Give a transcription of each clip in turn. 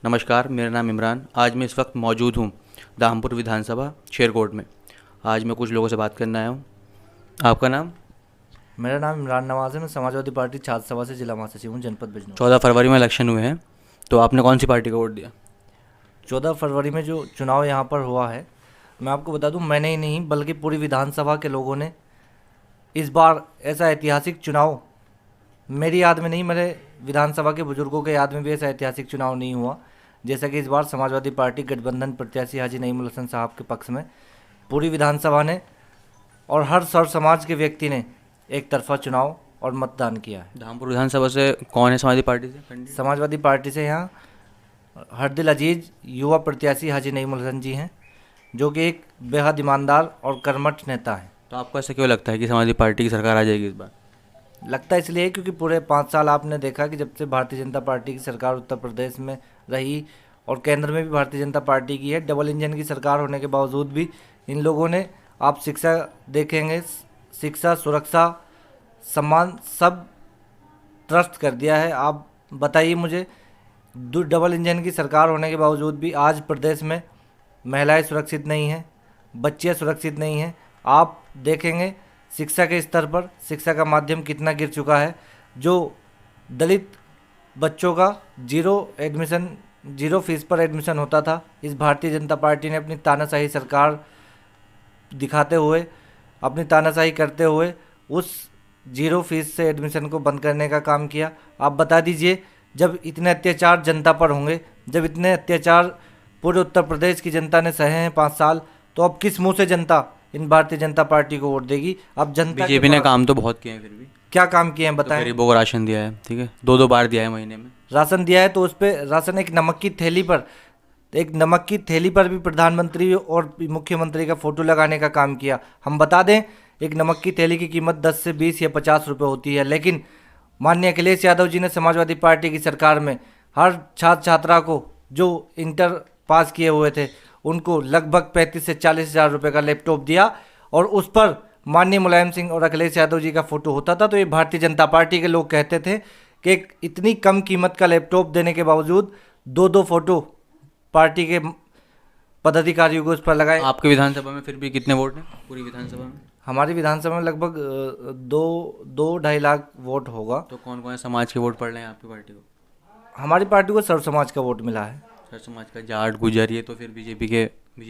नमस्कार, मेरा नाम इमरान। आज मैं इस वक्त मौजूद हूँ धामपुर विधानसभा शेरकोट में। आज मैं कुछ लोगों से बात करने आया हूँ। आपका नाम? मेरा नाम इमरान नवाज़ है। मैं समाजवादी पार्टी छात्र सभा से जिला महासचिव हूँ जनपद बिजनौर। 14 फरवरी में इलेक्शन हुए हैं, तो आपने कौन सी पार्टी को वोट दिया? 14 फरवरी में जो चुनाव यहाँ पर हुआ है, मैं आपको बता दूँ, मैंने ही नहीं बल्कि पूरी विधानसभा के लोगों ने इस बार ऐसा ऐतिहासिक चुनाव, मेरी याद में नहीं, मेरे विधानसभा के बुजुर्गों के याद में भी ऐसा ऐतिहासिक चुनाव नहीं हुआ जैसा कि इस बार समाजवादी पार्टी गठबंधन प्रत्याशी हाजी नईमुल हसन साहब के पक्ष में पूरी विधानसभा ने और हर सर्व समाज के व्यक्ति ने एक तरफा चुनाव और मतदान किया है। धामपुर विधानसभा से कौन है समाजवादी पार्टी से कैंडिडेट? समाजवादी पार्टी से यहाँ हरदिल अजीज युवा प्रत्याशी हाजी नईमुल हसन जी हैं, जो कि एक बेहद ईमानदार और कर्मठ नेता हैं। तो आपको ऐसा क्यों लगता है कि समाजवादी पार्टी की सरकार आ जाएगी इस बार? लगता है इसलिए क्योंकि पूरे 5 साल आपने देखा कि जब से भारतीय जनता पार्टी की सरकार उत्तर प्रदेश में रही और केंद्र में भी भारतीय जनता पार्टी की है, डबल इंजन की सरकार होने के बावजूद भी इन लोगों ने, आप शिक्षा देखेंगे, शिक्षा, सुरक्षा, सम्मान सब त्रस्त कर दिया है। आप बताइए मुझे, डबल इंजन की सरकार होने के बावजूद भी आज प्रदेश में महिलाएं सुरक्षित नहीं हैं, बच्चियां सुरक्षित नहीं हैं। आप देखेंगे शिक्षा के स्तर पर शिक्षा का माध्यम कितना गिर चुका है। जो दलित बच्चों का जीरो फीस पर एडमिशन होता था, इस भारतीय जनता पार्टी ने अपनी तानाशाही सरकार दिखाते हुए, अपनी तानाशाही करते हुए उस जीरो फीस से एडमिशन को बंद करने का काम किया। आप बता दीजिए, जब इतने अत्याचार जनता पर होंगे, जब इतने अत्याचार पूरे उत्तर प्रदेश की जनता ने सहे हैं 5 साल, तो अब किस मुंह से जनता इन भारतीय जनता पार्टी को वोट देगी? अब जनता बीजेपी ने काम तो बहुत किए हैं, फिर भी क्या काम किए हैं तो बताएं। गरीबों को राशन दिया है, ठीक है, 2-2 बार दिया है महीने में। राशन दिया है तो उस पर राशन, एक नमक की थैली पर, एक नमक की थैली पर भी प्रधानमंत्री और मुख्यमंत्री का फोटो लगाने का काम किया। हम बता दें, एक नमक की थैली की कीमत 10 से 20 या 50 रुपये होती है, लेकिन माननीय अखिलेश यादव जी ने समाजवादी पार्टी की सरकार में हर छात्र छात्रा को जो इंटर पास किए हुए थे उनको लगभग 35 से 40 हज़ार रुपये का लैपटॉप दिया, और उस पर माननीय मुलायम सिंह और अखिलेश यादव जी का फोटो होता था। तो ये भारतीय जनता पार्टी के लोग कहते थे कि एक इतनी कम कीमत का लैपटॉप देने के बावजूद 2-2 फोटो पार्टी के पदाधिकारियों को उस पर लगाए। आपके विधानसभा में फिर भी कितने वोट हैं पूरी विधानसभा में? हमारी विधानसभा में लगभग 2-2.5 लाख वोट होगा। तो कौन कौन समाज के वोट पड़ रहे हैं आपकी पार्टी को? हमारी पार्टी को सर्व समाज का वोट मिला है। हर समाज का, जाट गुजर, ये तो फिर बीजेपी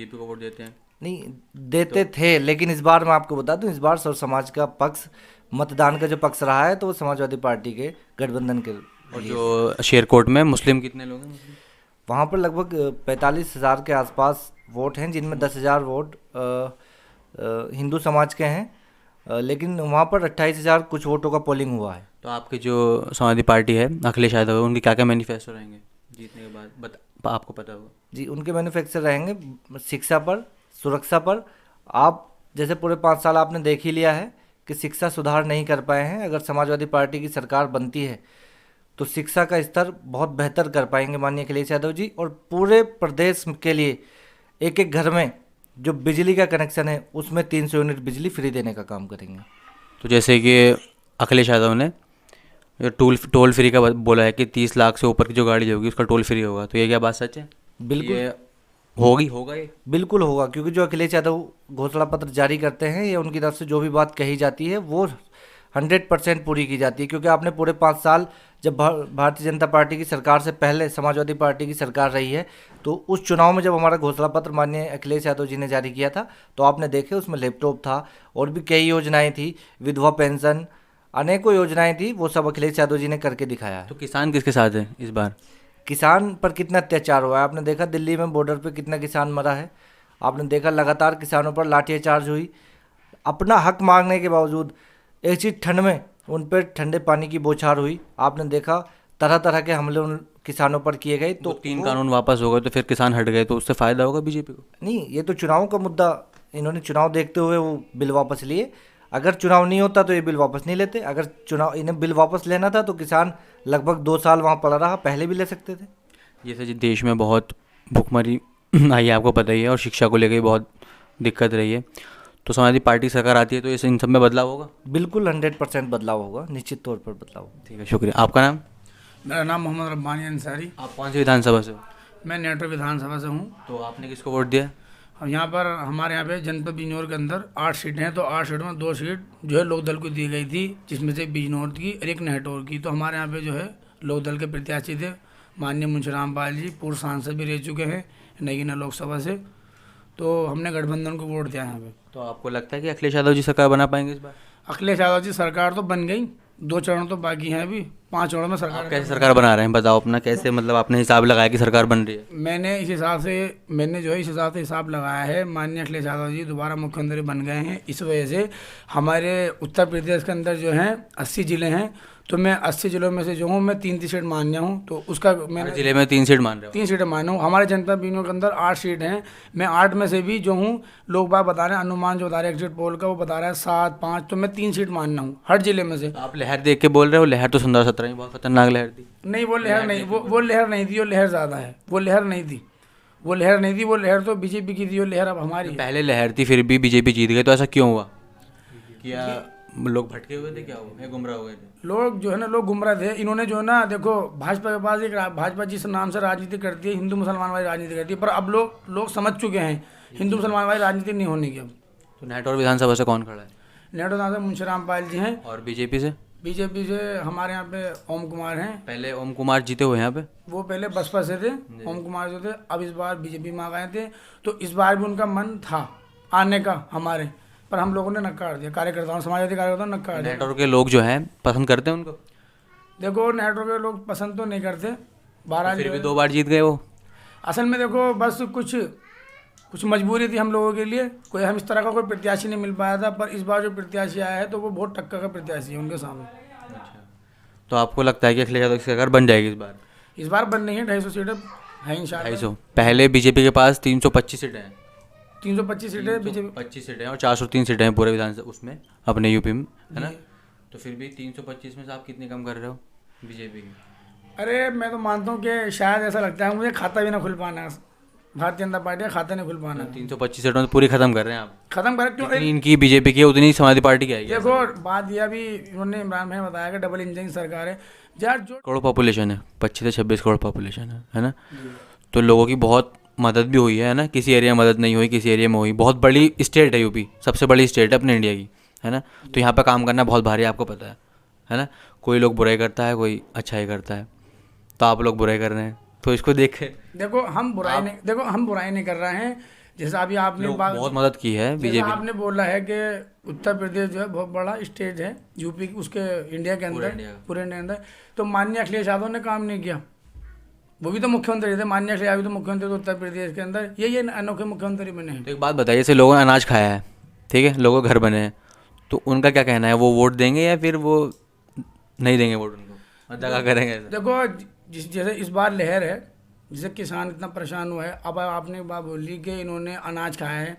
को वोट देते हैं। नहीं देते थे, लेकिन इस बार मैं आपको बता दूं, इस बार सर्व समाज का पक्ष, मतदान का जो पक्ष रहा है, तो वो समाजवादी पार्टी के गठबंधन के और लिए। जो शेरकोट में मुस्लिम कितने लोग हैं मुस्लिम? वहाँ पर लगभग 45,000 के आसपास वोट हैं, जिनमें 10,000 वोट हिंदू समाज के हैं, लेकिन वहाँ पर 28,000 कुछ वोटों का पोलिंग हुआ है। तो आपकी जो समाजवादी पार्टी है, अखिलेश यादव है, उनके क्या क्या मैनिफेस्टो रहेंगे जीतने के बाद? आपको पता होगा जी, उनके मैन्युफैक्चर रहेंगे शिक्षा पर, सुरक्षा पर। आप जैसे पूरे 5 साल आपने देख ही लिया है कि शिक्षा सुधार नहीं कर पाए हैं। अगर समाजवादी पार्टी की सरकार बनती है तो शिक्षा का स्तर बहुत बेहतर कर पाएंगे माननीय अखिलेश यादव जी, और पूरे प्रदेश के लिए एक एक घर में जो बिजली का कनेक्शन है उसमें 300 यूनिट बिजली फ्री देने का काम करेंगे। तो जैसे कि अखिलेश यादव ने टोल फ्री का बोला है कि 30 लाख से ऊपर की जो गाड़ी होगी उसका टोल फ्री होगा, तो ये क्या बात सच है? बिल्कुल ये होगा ये? बिल्कुल होगा, क्योंकि जो अखिलेश यादव घोषणा पत्र जारी करते हैं या उनकी तरफ से जो भी बात कही जाती है वो 100% पूरी की जाती है। क्योंकि आपने पूरे 5 साल, जब भारतीय जनता पार्टी की सरकार से पहले समाजवादी पार्टी की सरकार रही है, तो उस चुनाव में जब हमारा घोषणा पत्र माननीय अखिलेश यादव जी ने जारी किया था, तो आपने देखे उसमें लैपटॉप था और भी कई योजनाएं थी, विधवा पेंशन, अनेकों योजनाएं थी, वो सब अखिलेश यादव जी ने करके दिखाया है। तो किसान किसके साथ है इस बार? किसान पर कितना अत्याचार हुआ है आपने देखा, दिल्ली में बॉर्डर पे कितना किसान मरा है। आपने देखा लगातार किसानों पर लाठीचार्ज हुई, अपना हक मांगने के बावजूद ऐसी ठंड में उन पर ठंडे पानी की बौछार हुई। आपने देखा तरह तरह के हमले उन किसानों पर किए गए। तो 3 कानून वापस हो गए तो फिर किसान हट गए, तो उससे फ़ायदा होगा बीजेपी को? नहीं, ये तो चुनाव का मुद्दा, इन्होंने चुनाव देखते हुए वो बिल वापस लिए। अगर चुनाव नहीं होता तो ये बिल वापस नहीं लेते। अगर चुनाव, इन्हें बिल वापस लेना था तो किसान लगभग 2 साल वहाँ पड़ा रहा, पहले भी ले सकते थे। जैसे जी देश में बहुत भुखमरी आई है, आपको पता ही है, और शिक्षा को लेकर भी बहुत दिक्कत रही है। तो समाजवादी पार्टी सरकार आती है तो इस इन सब में बदलाव होगा? बिल्कुल 100% बदलाव होगा, निश्चित तौर पर बदलाव होगा। ठीक है, शुक्रिया। आपका नाम? मेरा नाम मोहम्मद रब्बानी अंसारी। आप कौन सी विधानसभा से हो? मैं नेटो विधानसभा से हूँ। तो आपने किसको वोट दिया? और यहाँ पर हमारे यहाँ पे जनपद बिजनौर के अंदर 8 सीटें हैं, तो 8 सीटों में 2 सीट जो है लोकदल को दी गई थी, जिसमें से बिजनौर की और एक नेहटौर की। तो हमारे यहाँ पे जो है लोकदल के प्रत्याशी थे माननीय मुंशीराम पाल जी, पूर्व सांसद भी रह चुके हैं नगीना लोकसभा से। तो हमने गठबंधन को वोट दिया यहाँ पे। तो आपको लगता है कि अखिलेश यादव जी सरकार बना पाएंगे इस बार? अखिलेश यादव जी सरकार तो बन गई, 2 चरण तो बाकी हैं, अभी 5 चरणों में सरकार। आप कैसे सरकार बना रहे हैं, बताओ अपना, कैसे मतलब आपने हिसाब लगाया कि सरकार बन रही है? मैंने जो है इस हिसाब से हिसाब लगाया है। माननीय अखिलेश यादव जी दोबारा मुख्यमंत्री बन गए हैं, इस वजह से हमारे उत्तर प्रदेश के अंदर जो हैं 80 ज़िले हैं, तो मैं 80 ज़िलों में से जो हूँ मैं 3 सीट मान रहा हूँ। तो उसका मैंने हर जिले में 3 सीट मान रहे हो? 3 सीटें माना हूँ। हमारे जनता बिजनौर के अंदर 8 सीट हैं, मैं 8 में से भी जो हूँ, लोग बात बता रहे हैं, अनुमान जो बता रहे हैं एग्जिट पोल का वो बता रहा है 7, 5, तो मैं 3 सीट मानना हूँ हर जिले में से। आप लहर देख के बोल रहे हो? लहर तो 17 में बहुत खतरनाक लहर थी। नहीं, वो लहर नहीं, वो लहर नहीं थी, वो लहर ज़्यादा है, वो लहर नहीं थी, वो लहर नहीं थी, वो लहर तो बीजेपी की थी, वो लहर अब हमारी है। पहले लहर थी फिर भी बीजेपी जीत गई, तो ऐसा क्यों हुआ? क्या लोग भटके हुए थे, क्या हुआ, या गुमराह हो गए थे? लोग जो है ना, लोग गुमराह थे। इन्होंने जो है ना, देखो भाजपा के पास एक भाजपा जिस नाम से राजनीति करती है, हिंदू मुसलमान वाली राजनीति करती है, पर अब लोग समझ चुके हैं हिंदू मुसलमान वाली राजनीति नहीं होने की अब। तो नेटौर विधानसभा से कौन खड़ा है? नेहरू नाम से मुंशीराम पाल जी हैं, और बीजेपी से? बीजेपी से हमारे यहाँ पे ओम कुमार हैं। पहले ओम कुमार जीते हुए यहाँ पे? वो पहले बसपा से थे, ओम कुमार जो थे, अब इस बार बीजेपी में आ गए थे। तो इस बार भी उनका मन था आने का हमारे, पर हम लोगों ने नकार दिया, कार्यकर्ताओं, समाजवादी कार्यकर्ताओं ने नकार दिया। नेटौर के लोग जो हैं पसंद करते हैं उनको? देखो, नेहरू के लोग पसंद तो नहीं करते, बहरहाल फिर जो भी है, 2 बार जीत गए वो। असल में देखो बस कुछ मजबूरी थी हम लोगों के लिए, कोई हम इस तरह का कोई प्रत्याशी नहीं मिल पाया था, पर इस बार जो प्रत्याशी आया है तो वो बहुत टक्कर का प्रत्याशी है उनके सामने। तो आपको लगता है कि अखिलेश यादव की सरकार बन जाएगी इस बार? इस बार बन रही है, 250 सीटें हैं इंशाल्लाह। 250? पहले बीजेपी के पास 325 सीटें हैं। 325 सीटें बीजेपी, 25 सीटें हैं और 403 सीटें हैं पूरे विधानसभा उसमें अपने यूपी में, है ना? तो फिर भी 325 में से आप कितनी कम कर रहे हो बीजेपी की? अरे मैं तो मानता हूँ कि शायद ऐसा लगता है मुझे, खाता भी ना खुल पाना, भारतीय जनता पार्टी का खाता नहीं खुल पाना। 325 सीटों में तो पूरी खत्म कर रहे हैं आप। खत्म कर क्यों? जितनी इनकी बीजेपी की है उतनी समाजवादी पार्टी की आएगी। देखो बात यह भी इन्होंने इमरान भाई ने बताया कि डबल इंजन की सरकार है यार। जो करोड़ पॉपुलेशन है, 25 से 26 करोड़ पॉपुलेशन है ना? तो लोगों की बहुत मदद भी हुई है ना? किसी एरिया में मदद नहीं हुई, किसी एरिया में हुई। बहुत बड़ी स्टेट है यूपी, सबसे बड़ी स्टेट है अपने इंडिया की, है ना? तो यहाँ पे काम करना बहुत भारी है, आपको पता है ना? कोई लोग बुराई करता है, कोई अच्छाई करता है, तो आप लोग बुराई कर रहे हैं, तो इसको देख के देखो हम बुराई नहीं कर रहे हैं। जैसा अभी आपने बहुत मदद की है बीजेपी। आपने बोला है कि उत्तर प्रदेश जो है बहुत बड़ा स्टेट है यूपी, उसके इंडिया के अंदर, पूरे इंडिया के अंदर। तो माननीय अखिलेश यादव ने काम नहीं किया, वो भी तो मुख्यमंत्री थे। माननीय अखिलेश यादव तो मुख्यमंत्री थे उत्तर प्रदेश के अंदर, ये अनोखे मुख्यमंत्री बने हैं। तो एक बात बताइए, जैसे लोगों ने अनाज खाया है, ठीक है, लोगों के घर बने हैं, तो उनका क्या कहना है? वो वोट देंगे या फिर वो नहीं देंगे वोट उनको, दगा करेंगे? देखो जैसे इस बार लहर है, जिससे किसान इतना परेशान हुआ है। अब आपने एक बात बोली कि इन्होंने अनाज खाया है,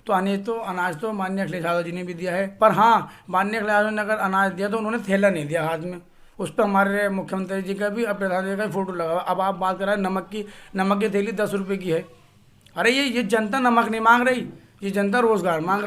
तो अनाज तो माननीय अखिलेश यादव जी ने भी दिया है, पर हाँ माननीय अखिलेश यादव ने अगर अनाज दिया तो उन्होंने थैला नहीं दिया हाथ में। उस पर हमारे मुख्यमंत्री जी का भी और प्रधानमंत्री का भी फोटो लगा हुआ। अब आप बात कर रहे हैं नमक की थैली 10 रुपये की है। अरे ये जनता नमक नहीं मांग रही, ये जनता रोजगार मांग रही।